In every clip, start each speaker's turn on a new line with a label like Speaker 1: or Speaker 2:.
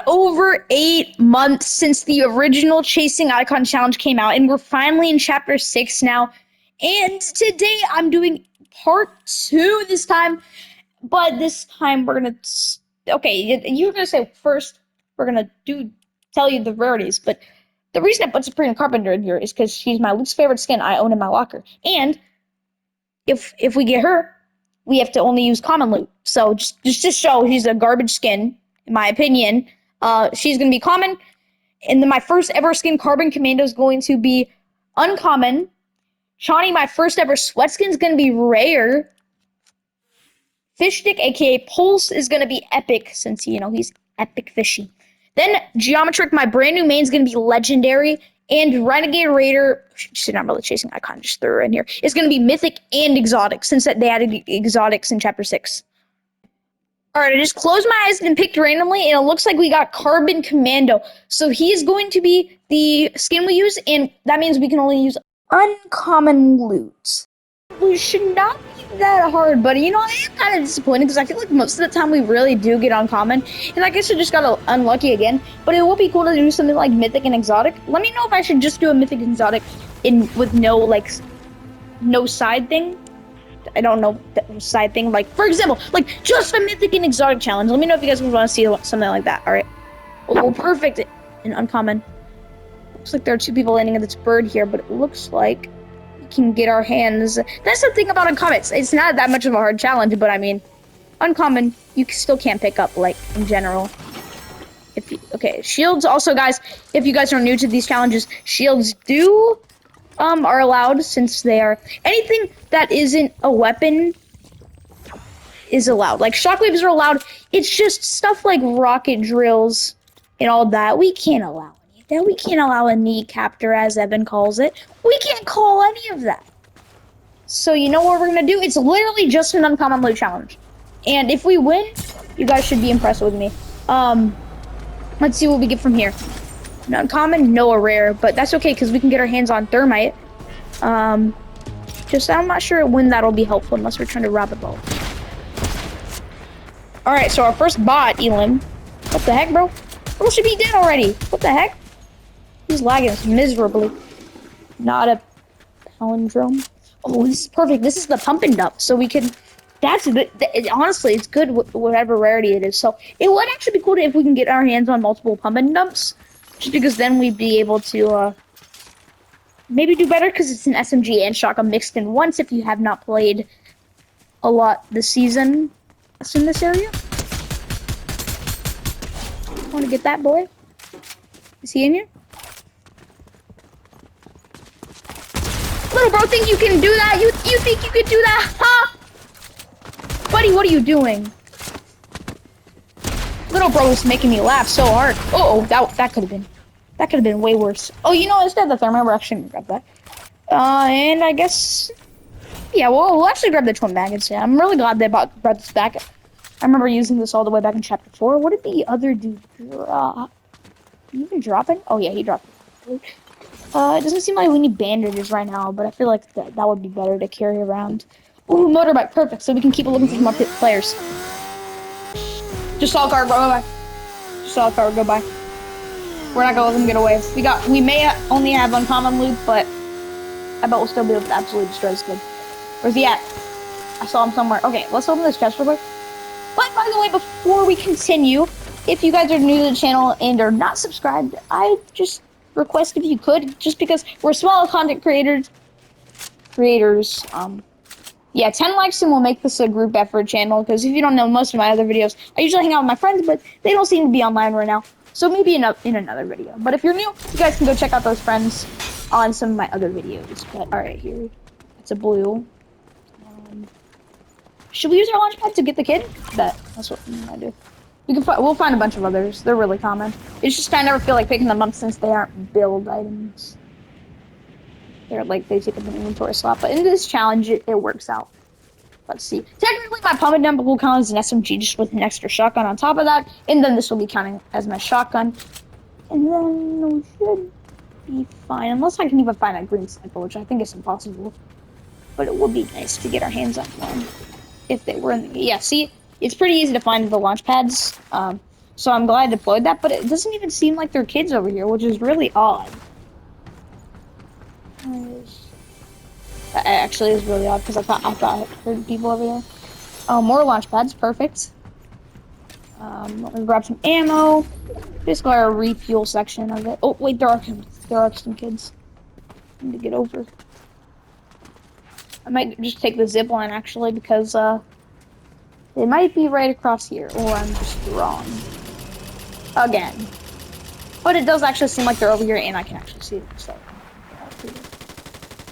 Speaker 1: over 8 months since the original Chasing Icon Challenge came out, and we're finally in Chapter 6 now. And today I'm doing part 2 this time, but this time we're gonna... Okay, you're gonna say first, we're gonna tell you the rarities, but the reason I put Sabrina Carpenter in here is because she's my least favorite skin I own in my locker. And if we get her, we have to only use common loot. So just to show she's a garbage skin, in my opinion, she's going to be common. And then my first ever skin, Carbon Commando, is going to be uncommon. Shawnee, my first ever sweat skin, is going to be rare. Fish Stick, aka Pulse, is going to be epic since, he's epic fishy. Then Geometric, my brand new main, is going to be legendary. And Renegade Raider, she's not really Chasing Icon, just threw her in here, is going to be mythic and exotic since they added exotics in Chapter 6. All right, I just closed my eyes and picked randomly, and it looks like we got Carbon Commando. So he is going to be the skin we use, and that means we can only use uncommon loot. We should not be that hard, but I am kind of disappointed because I feel like most of the time we really do get uncommon, and I guess I just got unlucky again. But it would be cool to do something like mythic and exotic. Let me know if I should just do a mythic and exotic with no side thing. I don't know the side thing. Like, for example, just a mythic and exotic challenge. Let me know if you guys would want to see something like that. All right. Oh, perfect. And uncommon. Looks like there are 2 people landing at this bird here, but it looks like we can get our hands. That's the thing about uncommon. It's not that much of a hard challenge, but I mean, uncommon, you still can't pick up, in general. Okay, shields also, guys, if you guys are new to these challenges, shields are allowed since they are anything that isn't a weapon is allowed. Like shockwaves are allowed. It's just stuff like rocket drills and all that. We can't allow any of that. We can't allow a knee captor, as Evan calls it. We can't call any of that. So you know what we're gonna do? It's literally just an uncommon loot challenge. And if we win, you guys should be impressed with me. Let's see what we get from here. An uncommon, no a rare, but that's okay because we can get our hands on thermite. I'm not sure when that'll be helpful unless we're trying to rob a boat. All right, so our first bot, Elim. What the heck, bro? Bro should be dead already. What the heck? He's lagging us miserably. Not a palindrome. Oh, this is perfect. This is the pump and dump, so we can. That's good. Honestly, it's good whatever rarity it is. So it would actually be cool if we can get our hands on multiple pump and dumps. Just because then we'd be able to maybe do better because it's an SMG and shotgun mixed in once if you have not played a lot this season in this area. Want to get that boy? Is he in here? Little bro, think you can do that? You think you can do that? Huh? Buddy, what are you doing? Little bro is making me laugh so hard. Uh-oh, that could have been way worse. Oh, instead of the thermite, we're actually gonna grab that. And I guess, yeah, we'll actually grab the twin maggots. Yeah, I'm really glad they brought this back. I remember using this all the way back in Chapter 4. What did the other dude drop? Did he even drop it? Oh yeah, he dropped it. It doesn't seem like we need bandages right now, but I feel like that would be better to carry around. Ooh, motorbike, perfect. So we can keep looking for more players. Just saw a car go by. Just saw a car go by. We're not gonna let them get away. We may only have uncommon loot, but I bet we'll still be able to absolutely destroy this kid. Where's he at? I saw him somewhere. Okay, let's open this chest real quick. But by the way, before we continue, if you guys are new to the channel and are not subscribed, I just request if you could, just because we're small content creators. Yeah, 10 likes and we'll make this a group effort channel, because if you don't know most of my other videos, I usually hang out with my friends, but they don't seem to be online right now. So maybe in another video. But if you're new, you guys can go check out those friends on some of my other videos. But alright, here. It's a blue. Should we use our launch pad to get the kid? That's what I'm gonna do. We'll find a bunch of others. They're really common. It's just I never feel like picking them up since they aren't build items. They take up an inventory slot. But in this challenge, it works out. Let's see. Technically, my pump and dump will count as an SMG just with an extra shotgun on top of that. And then this will be counting as my shotgun. And then we should be fine. Unless I can even find a green sniper, which I think is impossible. But it would be nice to get our hands on one. If they were in the... Yeah, see? It's pretty easy to find the launch pads. So So I'm glad I deployed that, but it doesn't even seem like there are kids over here, which is really odd. That actually is really odd because I thought I heard people over there. Oh, more launch pads, perfect. Let me grab some ammo. Basically, our refuel section of it. Oh wait, there are some kids. I need to get over. I might just take the zip line actually because they might be right across here, or I'm just wrong again. But it does actually seem like they're over here, and I can actually see them. So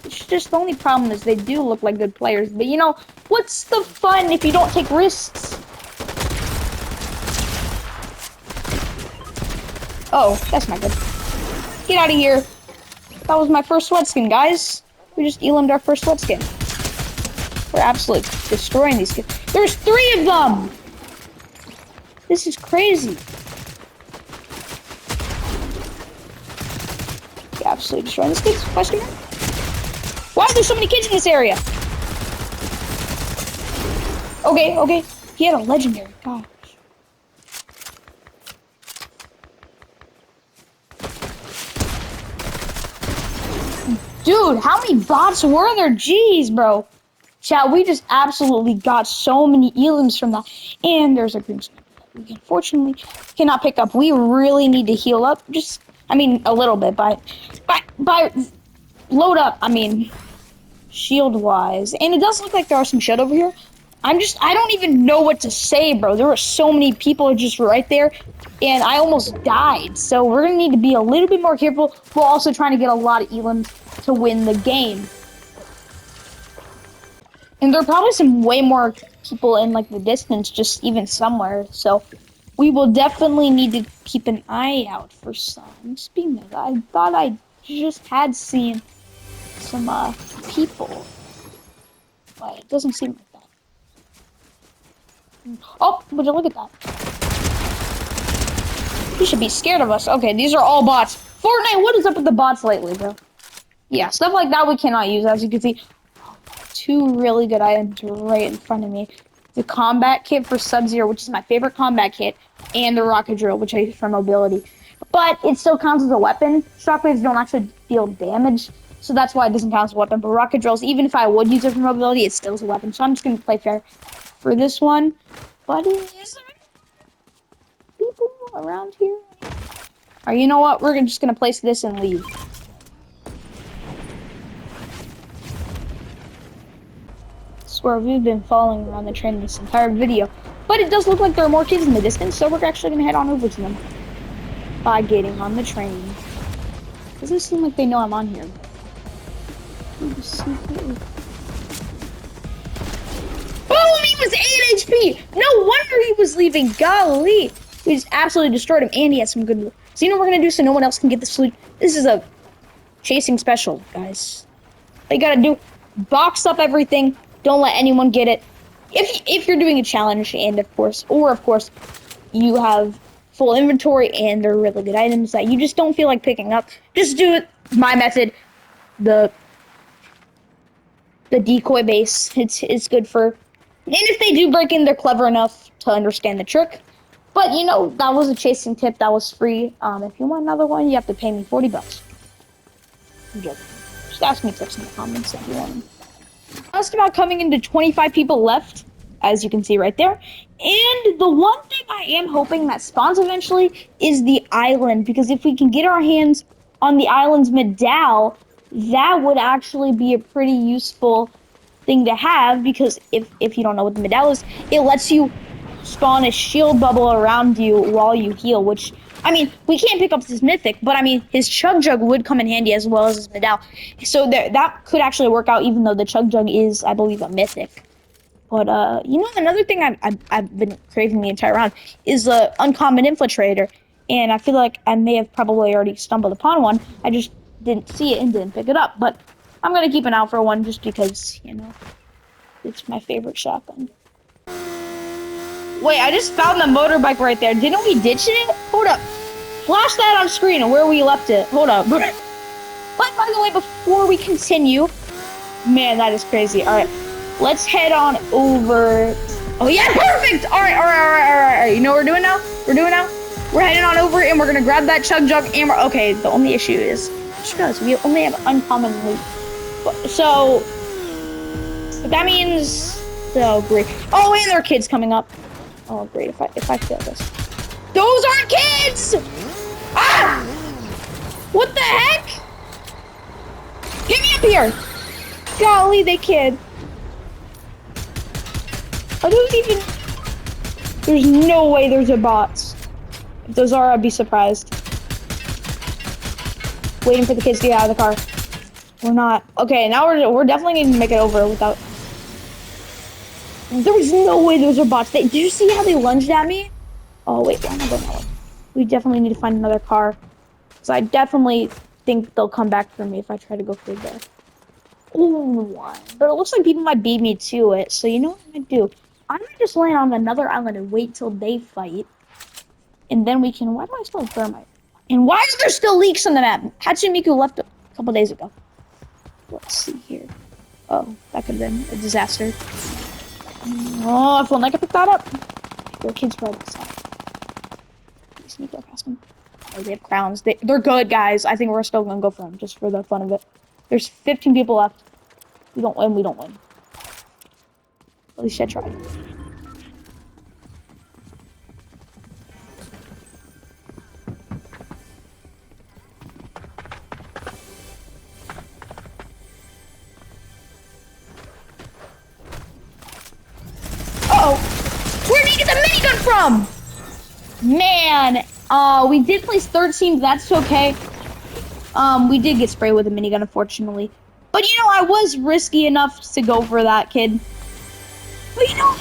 Speaker 1: it's just the only problem is they do look like good players, but you know what's the fun if you don't take risks? Oh, that's not good. Get out of here. That was my first sweat skin, guys. We just elimed our first sweat skin. We're absolutely destroying these kids. There's 3 of them! This is crazy. We're absolutely destroying these kids. Question mark? Why are there so many kids in this area? Okay. He had a legendary. Gosh. Dude, how many bots were there? Jeez, bro. Chat, we just absolutely got so many elims from that. And there's a green sniper that we unfortunately cannot pick up. We really need to heal up. I mean, a little bit, by load up, I mean, shield-wise. And it does look like there are some shit over here. I don't even know what to say, bro. There were so many people just right there, and I almost died. So we're gonna need to be a little bit more careful while also trying to get a lot of elims to win the game. And there are probably some way more people in like the distance, just even somewhere. So we will definitely need to keep an eye out for some. Speaking of that, I thought I just had seen some people, but it doesn't seem like that. Oh, would you look at that? You should be scared of us. Okay, these are all bots. Fortnite, what is up with the bots lately, bro? Yeah, stuff like that we cannot use, as you can see. 2 really good items right in front of me. The combat kit for Sub-Zero, which is my favorite combat kit, and the rocket drill, which I use for mobility. But it still counts as a weapon. Shockwaves don't actually deal damage, so that's why it doesn't count as a weapon. But rocket drills, even if I would use it for mobility, it still is a weapon. So I'm just going to play fair for this one. But is there people around here? Or you know what? We're just going to place this and leave. I swear, we've been following around the train this entire video. But it does look like there are more kids in the distance, so we're actually going to head on over to them by getting on the train. Doesn't seem like they know I'm on here. Boom, he was 8 HP! No wonder he was leaving, golly! We just absolutely destroyed him, and he had some good loot. So you know what we're gonna do so no one else can get this loot? This is a chasing special, guys. All you gotta do, box up everything, don't let anyone get it. If you're doing a challenge, and of course, you have full inventory and they're really good items that you just don't feel like picking up, just do it my method, the decoy base. It's good for, and if they do break in, they're clever enough to understand the trick. But you know, that was a chasing tip, that was free. If you want another one, you have to pay me $40. I'm joking. Just ask me tips in the comments if you want them. Just about coming into 25 people left, as you can see right there. And the one thing I am hoping that spawns eventually is the island, because if we can get our hands on the island's medal, that would actually be a pretty useful thing to have, because if you don't know what the medal is, it lets you spawn a shield bubble around you while you heal, which, I mean, we can't pick up this mythic, but I mean, his chug jug would come in handy as well as his medal. So that could actually work out, even though the chug jug is, I believe, a mythic. But, you know, another thing I've been craving the entire round is the uncommon infiltrator. And I feel like I may have probably already stumbled upon one. I just didn't see it and didn't pick it up. But I'm going to keep an eye out for one just because, you know, it's my favorite shotgun. Wait, I just found the motorbike right there. Didn't we ditch it? Hold up. Flash that on screen of where we left it. Hold up. But by the way, before we continue, man, that is crazy. All right. Let's head on over. Oh yeah, perfect. All right. You know what we're doing now? We're heading on over and we're gonna grab that chug jug and we're okay. The only issue is we only have uncommon loot. So but that means oh great. Oh, and there are kids coming up. Oh great, if I fail this. Those aren't kids! Ah! What the heck? Get me up here! Golly, they kid. Are those even... There's no way those are bots. If those are, I'd be surprised. Waiting for the kids to get out of the car. We're not. Okay, now we're definitely going to make it over without... There was no way those are bots. Did you see how they lunged at me? Oh, wait, why am I going that way? We definitely need to find another car. Because I definitely think they'll come back for me if I try to go through there. Ooh, but it looks like people might beat me to it. So you know what I'm going to do? I might just land on another island and wait till they fight. And then we can... Why do I still have thermite? And why are there still leaks on the map? Hatsumiko left a couple days ago. Let's see here. Oh, that could have been a disaster. Oh, I feel like I picked that up. There are kids right outside. Sneak up past them. Oh, they have crowns. They're good, guys. I think we're still gonna go for them, just for the fun of it. There's 15 people left. We don't win, we don't win. At least I tried. Uh-oh! Where did you get the minigun from? Man, we did place 13th, that's okay. We did get sprayed with a minigun, unfortunately. But, you know, I was risky enough to go for that, kid. But, you know,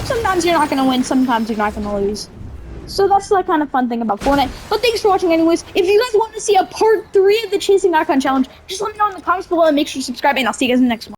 Speaker 1: sometimes you're not going to win, sometimes you're not going to lose. So that's the kind of fun thing about Fortnite. But thanks for watching anyways. If you guys want to see a part 3 of the Chasing Icon Challenge, just let me know in the comments below and make sure you subscribe, and I'll see you guys in the next one.